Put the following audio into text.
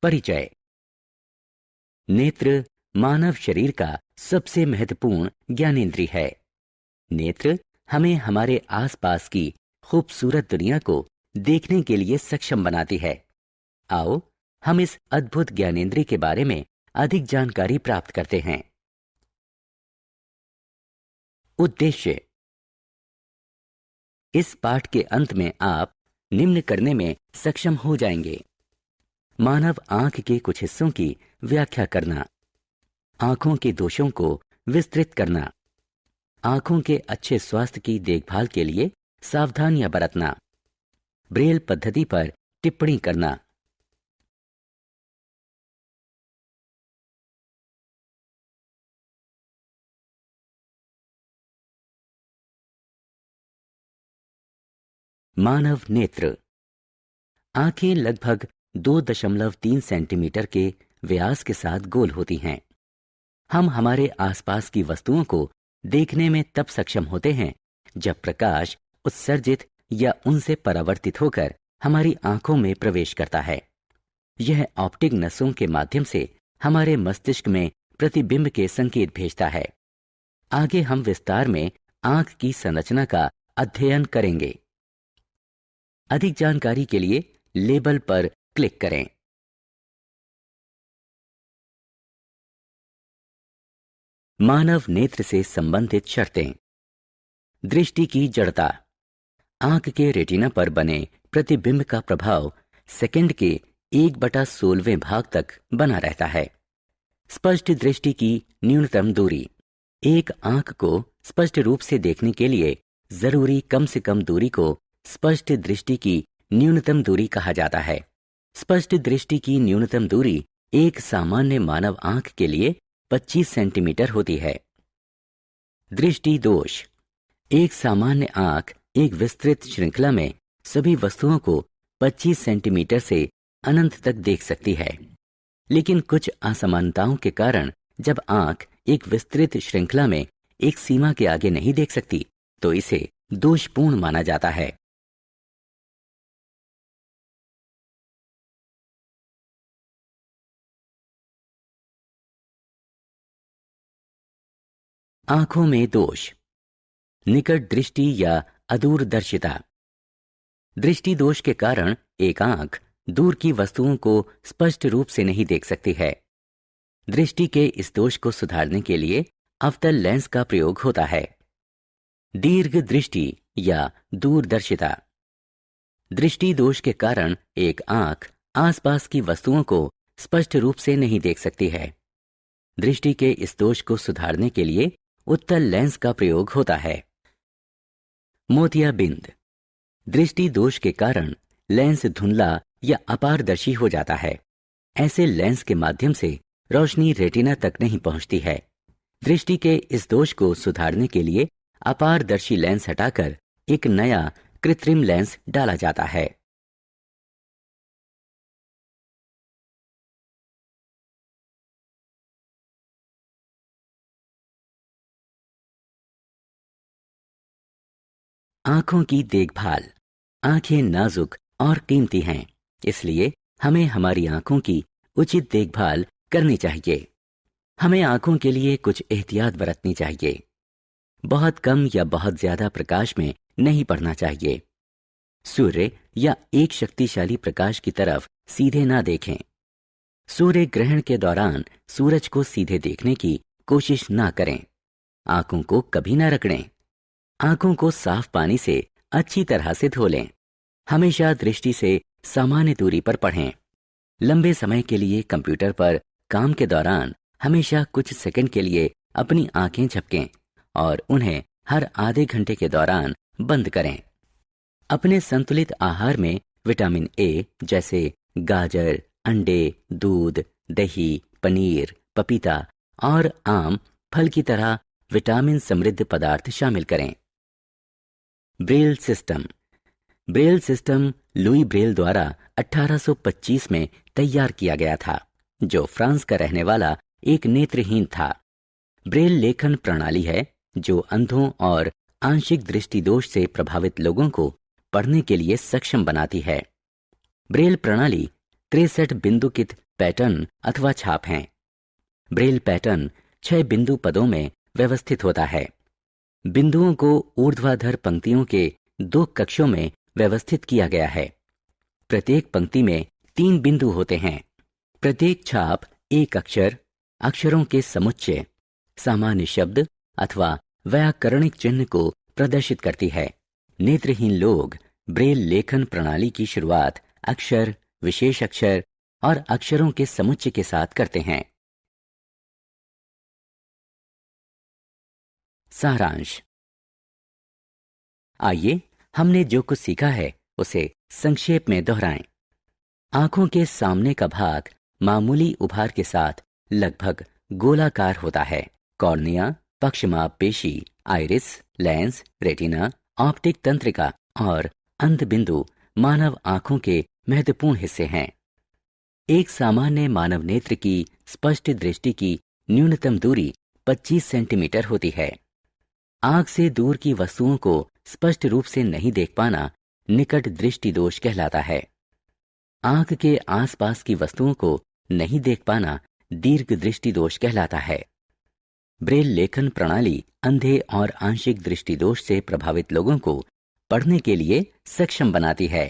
परिचय। नेत्र मानव शरीर का सबसे महत्वपूर्ण ज्ञानेंद्रिय है। नेत्र हमें हमारे आसपास की खूबसूरत दुनिया को देखने के लिए सक्षम बनाती है। आओ हम इस अद्भुत ज्ञानेंद्रिय के बारे में अधिक जानकारी प्राप्त करते हैं। उद्देश्य। इस पाठ के अंत में आप निम्न करने में सक्षम हो जाएंगे: मानव आंख के कुछ हिस्सों की व्याख्या करना, आंखों के दोषों को विस्तृत करना, आंखों के अच्छे स्वास्थ्य की देखभाल के लिए सावधानियां बरतना, ब्रेल पद्धति पर टिप्पणी करना। मानव नेत्र। आंखें लगभग 2.3 सेंटीमीटर के व्यास के साथ गोल होती हैं। हम हमारे आसपास की वस्तुओं को देखने में तब सक्षम होते हैं जब प्रकाश उत्सर्जित या उनसे परावर्तित होकर हमारी आंखों में प्रवेश करता है। यह ऑप्टिक नसों के माध्यम से हमारे मस्तिष्क में प्रतिबिंब के संकेत भेजता है। आगे हम विस्तार में आंख की संरचना का अध्ययन करेंगे। अधिक जानकारी के लिए लेबल पर क्लिक करें। मानव नेत्र से संबंधित शर्तें। दृष्टि की जड़ता। आंख के रेटिना पर बने प्रतिबिंब का प्रभाव सेकंड के 1/16वें भाग तक बना रहता है। स्पष्ट दृष्टि की न्यूनतम दूरी। एक आंख को स्पष्ट रूप से देखने के लिए जरूरी कम से कम दूरी को स्पष्ट दृष्टि की न्यूनतम दूरी कहा जाता है। स्पष्ट दृष्टि की न्यूनतम दूरी एक सामान्य मानव आंख के लिए 25 सेंटीमीटर होती है। दृष्टि दोष। एक सामान्य आंख एक विस्तृत श्रृंखला में सभी वस्तुओं को 25 सेंटीमीटर से अनंत तक देख सकती है, लेकिन कुछ असमानताओं के कारण जब आंख एक विस्तृत श्रृंखला में एक सीमा के आगे नहीं देख सकती तो इसे दोषपूर्ण माना जाता है। आंखों में दोष। निकट दृष्टि या अदूरदर्शिता। दृष्टि दोष के कारण एक आंख दूर की वस्तुओं को स्पष्ट रूप से नहीं देख सकती है। दृष्टि के इस दोष को सुधारने के लिए अवतल लेंस का प्रयोग होता है। दीर्घ दृष्टि या दूरदर्शिता। दृष्टि दोष के कारण एक आंख आसपास की वस्तुओं को स्पष्ट रूप से नहीं देख सकती है। दृष्टि के इस दोष को सुधारने के लिए उत्तल लेंस का प्रयोग होता है। मोतियाबिंद। दृष्टि दोष के कारण लेंस धुंधला या अपारदर्शी हो जाता है। ऐसे लेंस के माध्यम से रोशनी रेटिना तक नहीं पहुंचती है। दृष्टि के इस दोष को सुधारने के लिए अपारदर्शी लेंस हटाकर एक नया कृत्रिम लेंस डाला जाता है। आंखों की देखभाल। आंखें नाजुक और कीमती हैं, इसलिए हमें हमारी आंखों की उचित देखभाल करनी चाहिए। हमें आंखों के लिए कुछ एहतियात बरतनी चाहिए। बहुत कम या बहुत ज्यादा प्रकाश में नहीं पड़ना चाहिए। सूर्य या एक शक्तिशाली प्रकाश की तरफ सीधे ना देखें। सूर्य ग्रहण के दौरान सूरज को सीधे देखने की कोशिश ना करें। आंखों को कभी ना रगड़ें। आंखों को साफ पानी से अच्छी तरह से धो लें। हमेशा दृष्टि से सामान्य दूरी पर पढ़ें। लंबे समय के लिए कंप्यूटर पर काम के दौरान हमेशा कुछ सेकंड के लिए अपनी आंखें झपकें और उन्हें हर आधे घंटे के दौरान बंद करें। अपने संतुलित आहार में विटामिन ए जैसे गाजर, अंडे, दूध, दही, पनीर, पपीता और आम फल की तरह विटामिन समृद्ध पदार्थ शामिल करें। Braille system. Braille system Louis Braille द्वारा 1825 में तैयार किया गया था, जो फ्रांस का रहने वाला एक नेत्रहीन था। ब्रेल लेखन प्रणाली है जो अंधों और आंशिक दृष्टि दोष से प्रभावित लोगों को पढ़ने के लिए सक्षम बनाती है। ब्रेल प्रणाली 63 बिंदुकित पैटर्न अथवा छाप हैं। ब्रेल पैटर्न 6 बिंदु पदों में व्यवस्थित होता है। बिंदुओं को ऊर्ध्वाधर पंक्तियों के 2 कक्षों में व्यवस्थित किया गया है। प्रत्येक पंक्ति में 3 बिंदु होते हैं। प्रत्येक छाप एक अक्षर, अक्षरों के समुच्चय, सामान्य शब्द अथवा व्याकरणिक चिन्ह को प्रदर्शित करती है। नेत्रहीन लोग ब्रेल लेखन प्रणाली की शुरुआत अक्षर, विशेष अक्षर और अक्षरों के समुच्चय के साथ करते हैं। सारांश। आइए हमने जो कुछ सीखा है उसे संक्षेप में दोहराएं। आंखों के सामने का भाग मामूली उभार के साथ लगभग गोलाकार होता है। कॉर्निया, पक्षमाप पेशी, आइरिस, लेंस, रेटिना, ऑप्टिक तंत्रिका और अंधबिंदु मानव आंखों के महत्वपूर्ण हिस्से हैं। एक सामान्य मानव नेत्र की स्पष्ट दृष्टि की न्यूनतम दूरी 25 सेंटीमीटर होती है। आंख से दूर की वस्तुओं को स्पष्ट रूप से नहीं देख पाना निकट दृष्टि दोष कहलाता है। आंख के आसपास की वस्तुओं को नहीं देख पाना दीर्घ दृष्टि दोष कहलाता है। ब्रेल लेखन प्रणाली अंधे और आंशिक दृष्टि दोष से प्रभावित लोगों को पढ़ने के लिए सक्षम बनाती है।